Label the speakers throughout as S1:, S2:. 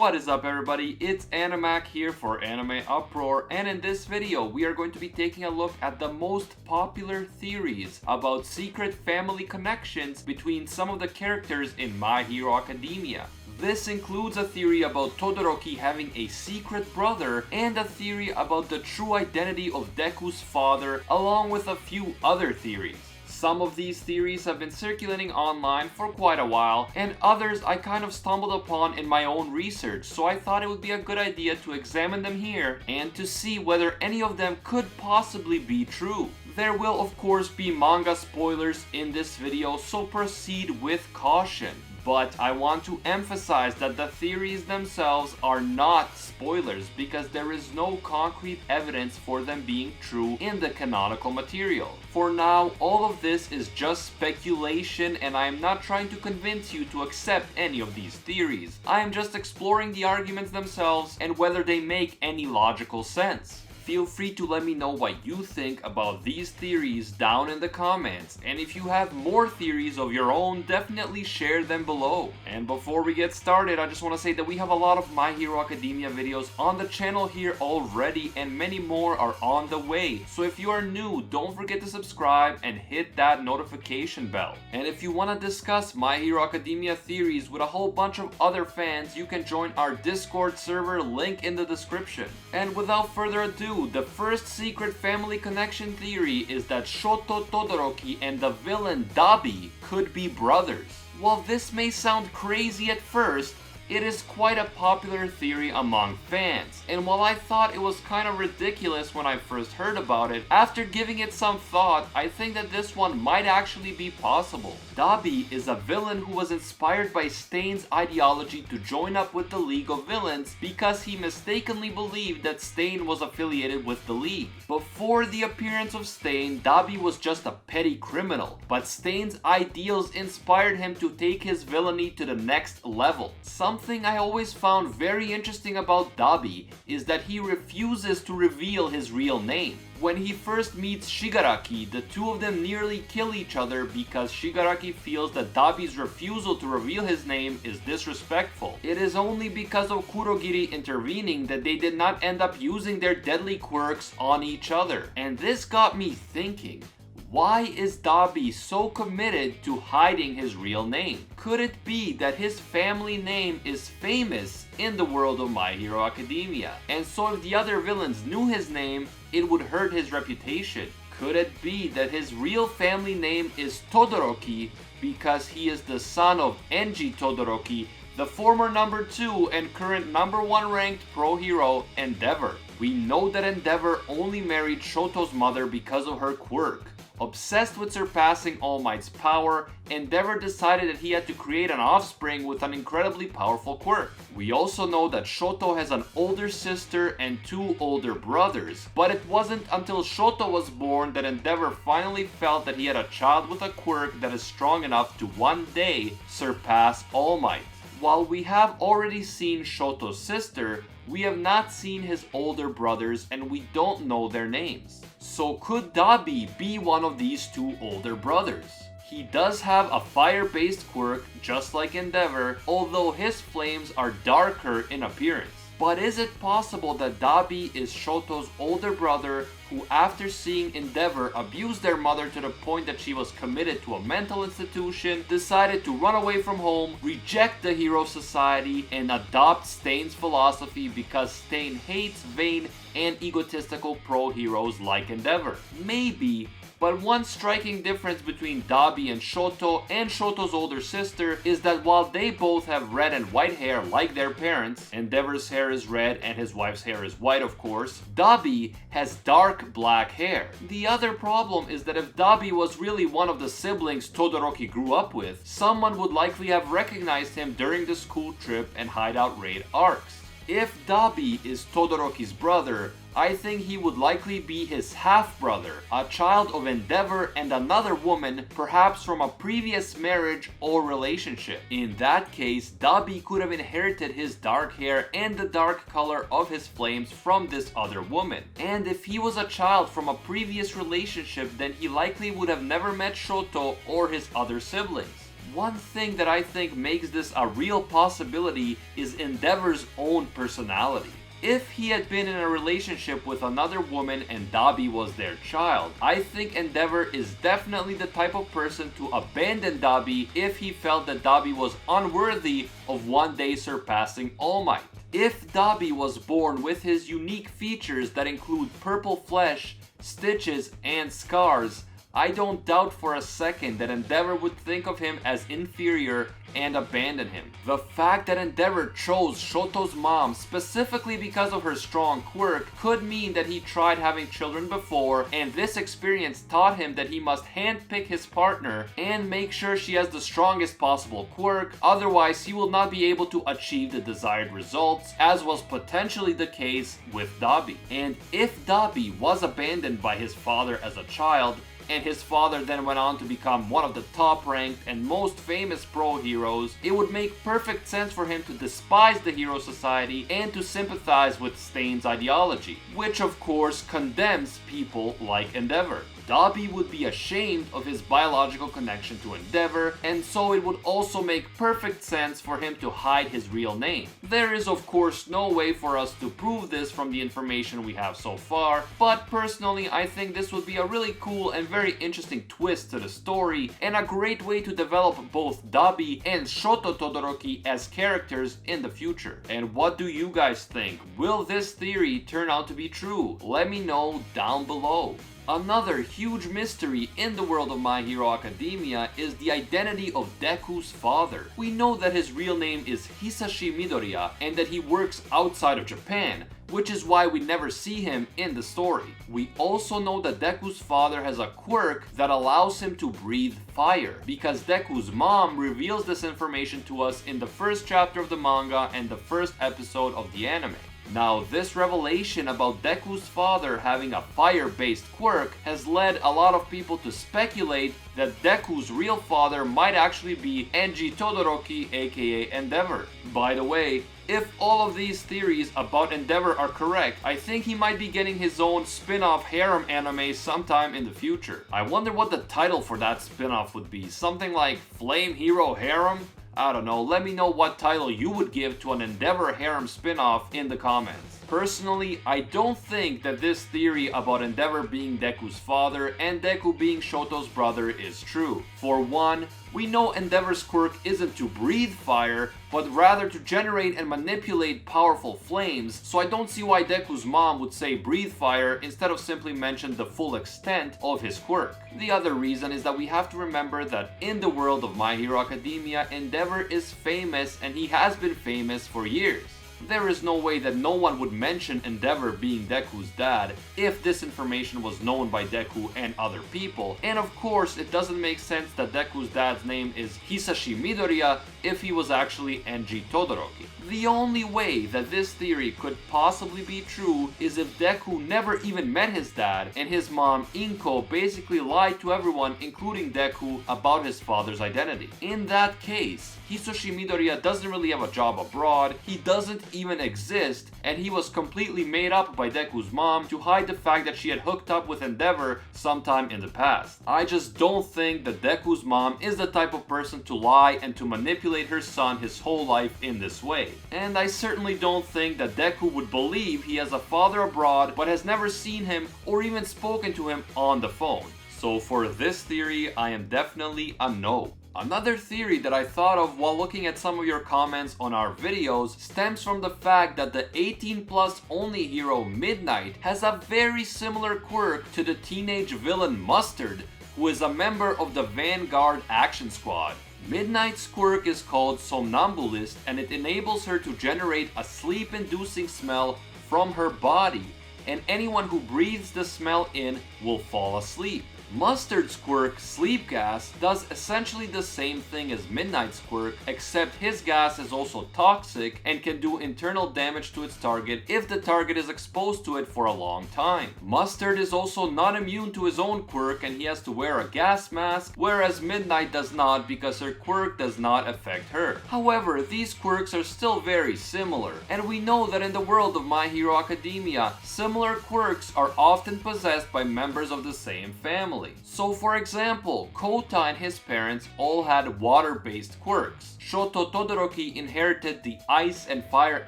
S1: What is up, everybody? It's Animac here for Anime Uproar, and in this video we are going to be taking a look at the most popular theories about secret family connections between some of the characters in My Hero Academia. This includes a theory about Todoroki having a secret brother and a theory about the true identity of Deku's father, along with a few other theories. Some of these theories have been circulating online for quite a while, and others I kind of stumbled upon in my own research, so I thought it would be a good idea to examine them here and to see whether any of them could possibly be true. There will of course be manga spoilers in this video, so proceed with caution. But I want to emphasize that the theories themselves are not spoilers because there is no concrete evidence for them being true in the canonical material. For now, all of this is just speculation, and I am not trying to convince you to accept any of these theories. I am just exploring the arguments themselves and whether they make any logical sense. Feel free to let me know what you think about these theories down in the comments, and if you have more theories of your own, definitely share them below. And before we get started, I just want to say that we have a lot of My Hero Academia videos on the channel here already, and many more are on the way. So if you are new, don't forget to subscribe and hit that notification bell. And if you want to discuss My Hero Academia theories with a whole bunch of other fans, you can join our Discord server, link in the description. And without further ado, the first secret family connection theory is that Shoto Todoroki and the villain Dabi could be brothers. While this may sound crazy at first, it is quite a popular theory among fans, and while I thought it was kind of ridiculous when I first heard about it, after giving it some thought, I think that this one might actually be possible. Dabi is a villain who was inspired by Stain's ideology to join up with the League of Villains because he mistakenly believed that Stain was affiliated with the League. Before the appearance of Stain, Dabi was just a petty criminal, but Stain's ideals inspired him to take his villainy to the next level. Something I always found very interesting about Dabi is that he refuses to reveal his real name. When he first meets Shigaraki, the two of them nearly kill each other because Shigaraki feels that Dabi's refusal to reveal his name is disrespectful. It is only because of Kurogiri intervening that they did not end up using their deadly quirks on each other. And this got me thinking, why is Dabi so committed to hiding his real name? Could it be that his family name is famous in the world of My Hero Academia, and so if the other villains knew his name, it would hurt his reputation? Could it be that his real family name is Todoroki because he is the son of Enji Todoroki, the former number 2 and current number 1 ranked pro hero Endeavor? We know that Endeavor only married Shoto's mother because of her quirk. Obsessed with surpassing All Might's power, Endeavor decided that he had to create an offspring with an incredibly powerful quirk. We also know that Shoto has an older sister and 2 older brothers, but it wasn't until Shoto was born that Endeavor finally felt that he had a child with a quirk that is strong enough to one day surpass All Might. While we have already seen Shoto's sister, we have not seen his older brothers, and we don't know their names. So could Dabi be one of these 2 older brothers? He does have a fire-based quirk just like Endeavor, although his flames are darker in appearance. But is it possible that Dabi is Shoto's older brother who, after seeing Endeavor abuse their mother to the point that she was committed to a mental institution, decided to run away from home, reject the Hero Society, and adopt Stain's philosophy because Stain hates vain and egotistical pro heroes like Endeavor? Maybe. But one striking difference between Dabi and Shoto's older sister is that while they both have red and white hair like their parents, Endeavor's hair is red and his wife's hair is white of course, Dabi has dark black hair. The other problem is that if Dabi was really one of the siblings Todoroki grew up with, someone would likely have recognized him during the school trip and hideout raid arcs. If Dabi is Todoroki's brother, I think he would likely be his half-brother, a child of Endeavor and another woman, perhaps from a previous marriage or relationship. In that case, Dabi could have inherited his dark hair and the dark color of his flames from this other woman. And if he was a child from a previous relationship, then he likely would have never met Shoto or his other siblings. One thing that I think makes this a real possibility is Endeavour's own personality. If he had been in a relationship with another woman and Dabi was their child, I think Endeavour is definitely the type of person to abandon Dabi if he felt that Dabi was unworthy of one day surpassing All Might. If Dabi was born with his unique features that include purple flesh, stitches, and scars, I don't doubt for a second that Endeavour would think of him as inferior and abandon him. The fact that Endeavour chose Shoto's mom specifically because of her strong quirk could mean that he tried having children before, and this experience taught him that he must handpick his partner and make sure she has the strongest possible quirk, otherwise he will not be able to achieve the desired results, as was potentially the case with Dabi. And if Dabi was abandoned by his father as a child, and his father then went on to become one of the top-ranked and most famous pro heroes, it would make perfect sense for him to despise the Hero Society and to sympathize with Stain's ideology, which of course condemns people like Endeavour. Dabi would be ashamed of his biological connection to Endeavour, and so it would also make perfect sense for him to hide his real name. There is of course no way for us to prove this from the information we have so far, but personally I think this would be a really cool and very interesting twist to the story, and a great way to develop both Dabi and Shoto Todoroki as characters in the future. And what do you guys think? Will this theory turn out to be true? Let me know down below. Another huge mystery in the world of My Hero Academia is the identity of Deku's father. We know that his real name is Hisashi Midoriya and that he works outside of Japan, which is why we never see him in the story. We also know that Deku's father has a quirk that allows him to breathe fire, because Deku's mom reveals this information to us in the first chapter of the manga and the first episode of the anime. Now, this revelation about Deku's father having a fire-based quirk has led a lot of people to speculate that Deku's real father might actually be Enji Todoroki, aka Endeavour. By the way, if all of these theories about Endeavour are correct, I think he might be getting his own spin-off harem anime sometime in the future. I wonder what the title for that spin-off would be. Something like Flame Hero Harem? I don't know, let me know what title you would give to an Endeavour harem spin-off in the comments. Personally, I don't think that this theory about Endeavour being Deku's father and Deku being Shoto's brother is true. For one, we know Endeavour's quirk isn't to breathe fire, but rather to generate and manipulate powerful flames, so I don't see why Deku's mom would say breathe fire instead of simply mention the full extent of his quirk. The other reason is that we have to remember that in the world of My Hero Academia, Endeavour is famous, and he has been famous for years. There is no way that no one would mention Endeavour being Deku's dad if this information was known by Deku and other people, and of course it doesn't make sense that Deku's dad's name is Hisashi Midoriya if he was actually Enji Todoroki. The only way that this theory could possibly be true is if Deku never even met his dad and his mom Inko basically lied to everyone, including Deku, about his father's identity. In that case, Hisashi Midoriya doesn't really have a job abroad, he doesn't even exist, and he was completely made up by Deku's mom to hide the fact that she had hooked up with Endeavour sometime in the past. I just don't think that Deku's mom is the type of person to lie and to manipulate her son his whole life in this way. And I certainly don't think that Deku would believe he has a father abroad but has never seen him or even spoken to him on the phone. So for this theory, I am definitely a no. Another theory that I thought of while looking at some of your comments on our videos stems from the fact that the 18+ only hero Midnight has a very similar quirk to the teenage villain Mustard, who is a member of the Vanguard Action Squad. Midnight's quirk is called Somnambulist, and it enables her to generate a sleep-inducing smell from her body, and anyone who breathes the smell in will fall asleep. Mustard's quirk, Sleep Gas, does essentially the same thing as Midnight's quirk, except his gas is also toxic and can do internal damage to its target if the target is exposed to it for a long time. Mustard is also not immune to his own quirk, and he has to wear a gas mask, whereas Midnight does not because her quirk does not affect her. However, these quirks are still very similar, and we know that in the world of My Hero Academia, similar quirks are often possessed by members of the same family. family. So for example, Kota and his parents all had water-based quirks. Shoto Todoroki inherited the ice and fire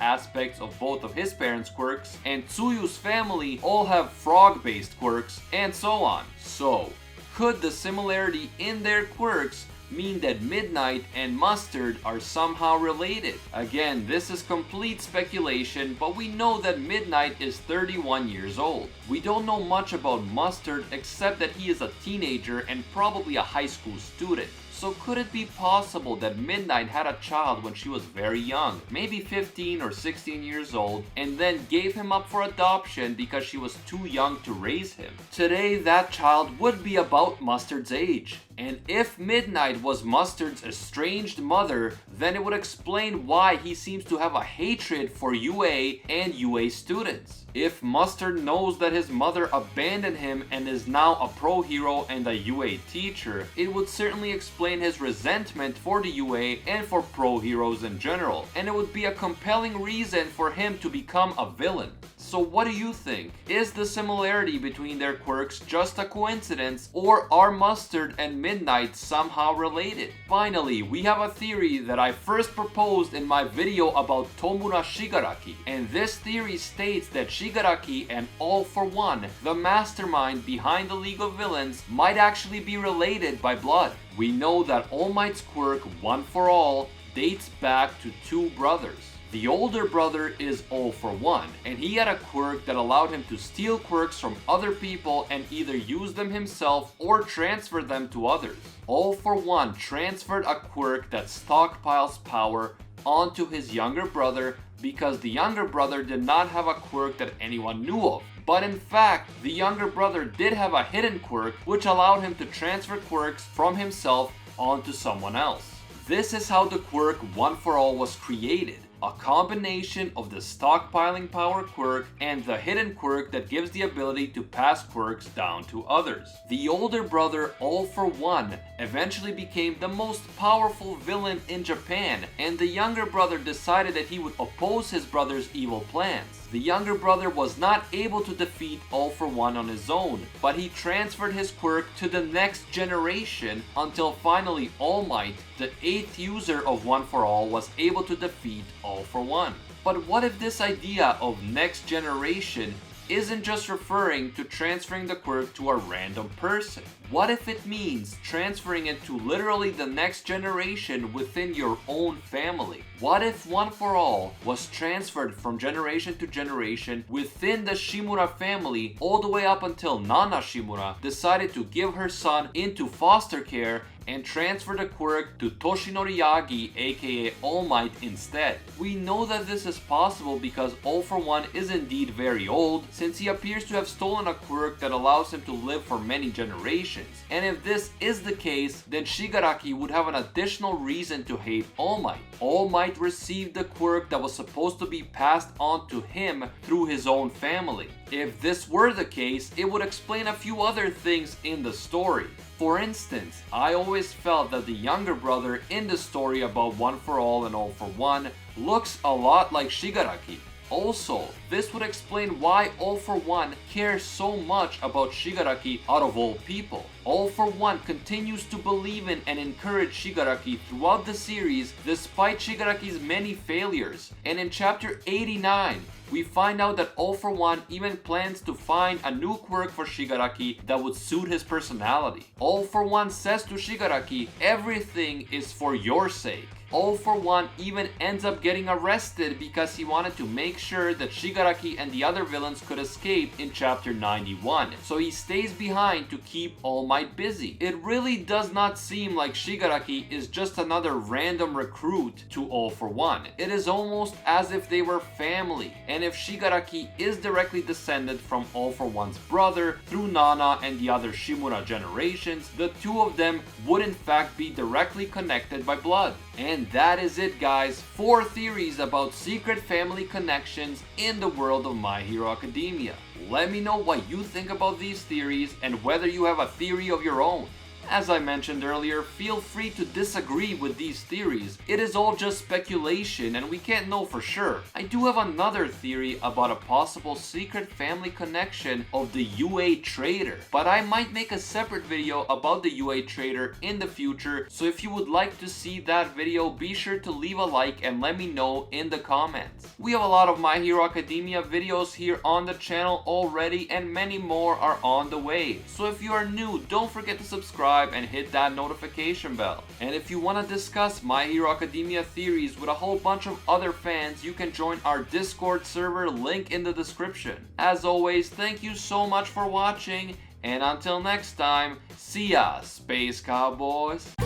S1: aspects of both of his parents' quirks, and Tsuyu's family all have frog-based quirks, and so on. So, could the similarity in their quirks mean that Midnight and Mustard are somehow related? Again, this is complete speculation, but we know that Midnight is 31 years old. We don't know much about Mustard except that he is a teenager and probably a high school student. So could it be possible that Midnight had a child when she was very young, maybe 15 or 16 years old, and then gave him up for adoption because she was too young to raise him? Today, that child would be about Mustard's age. And if Midnight was Mustard's estranged mother, then it would explain why he seems to have a hatred for UA and UA students. If Mustard knows that his mother abandoned him and is now a pro hero and a UA teacher, it would certainly explain his resentment for the UA and for pro heroes in general, and it would be a compelling reason for him to become a villain. So what do you think? Is the similarity between their quirks just a coincidence, or are Mustard and Midnight somehow related? Finally, we have a theory that I first proposed in my video about Tomura Shigaraki, and this theory states that Shigaraki and All For One, the mastermind behind the League of Villains, might actually be related by blood. We know that All Might's quirk, One For All, dates back to two brothers. The older brother is All For One, and he had a quirk that allowed him to steal quirks from other people and either use them himself or transfer them to others. All For One transferred a quirk that stockpiles power onto his younger brother because the younger brother did not have a quirk that anyone knew of. But in fact, the younger brother did have a hidden quirk which allowed him to transfer quirks from himself onto someone else. This is how the quirk One For All was created. A combination of the stockpiling power quirk and the hidden quirk that gives the ability to pass quirks down to others. The older brother, All For One, eventually became the most powerful villain in Japan, and the younger brother decided that he would oppose his brother's evil plans. The younger brother was not able to defeat All For One on his own, but he transferred his quirk to the next generation until finally All Might, the 8th user of One For All, was able to defeat All For One. But what if this idea of next generation isn't just referring to transferring the quirk to a random person? What if it means transferring it to literally the next generation within your own family? What if One For All was transferred from generation to generation within the Shimura family all the way up until Nana Shimura decided to give her son into foster care and transfer the quirk to Toshinori Yagi, aka All Might, instead? We know that this is possible because All For One is indeed very old, since he appears to have stolen a quirk that allows him to live for many generations. And if this is the case, then Shigaraki would have an additional reason to hate All Might. All Might received the quirk that was supposed to be passed on to him through his own family. If this were the case, it would explain a few other things in the story. For instance, I always felt that the younger brother in the story about One For All and All For One looks a lot like Shigaraki. Also, this would explain why All For One cares so much about Shigaraki out of all people. All For One continues to believe in and encourage Shigaraki throughout the series despite Shigaraki's many failures. And in chapter 89, we find out that All For One even plans to find a new quirk for Shigaraki that would suit his personality. All For One says to Shigaraki, "Everything is for your sake." All For One even ends up getting arrested because he wanted to make sure that Shigaraki and the other villains could escape in chapter 91. So he stays behind to keep All Might busy. It really does not seem like Shigaraki is just another random recruit to All For One. It is almost as if they were family. And if Shigaraki is directly descended from All For One's brother through Nana and the other Shimura generations, the two of them would in fact be directly connected by blood. And that is it, guys. 4 theories about secret family connections in the world of My Hero Academia. Let me know what you think about these theories and whether you have a theory of your own. As I mentioned earlier, feel free to disagree with these theories. It is all just speculation and we can't know for sure. I do have another theory about a possible secret family connection of the UA Trader, but I might make a separate video about the UA Trader in the future, so if you would like to see that video, be sure to leave a like and let me know in the comments. We have a lot of My Hero Academia videos here on the channel already and many more are on the way. So if you are new, don't forget to subscribe and hit that notification bell. And if you want to discuss My Hero Academia theories with a whole bunch of other fans, you can join our Discord server, link in the description. As always, thank you so much for watching, and until next time, see ya, Space Cowboys!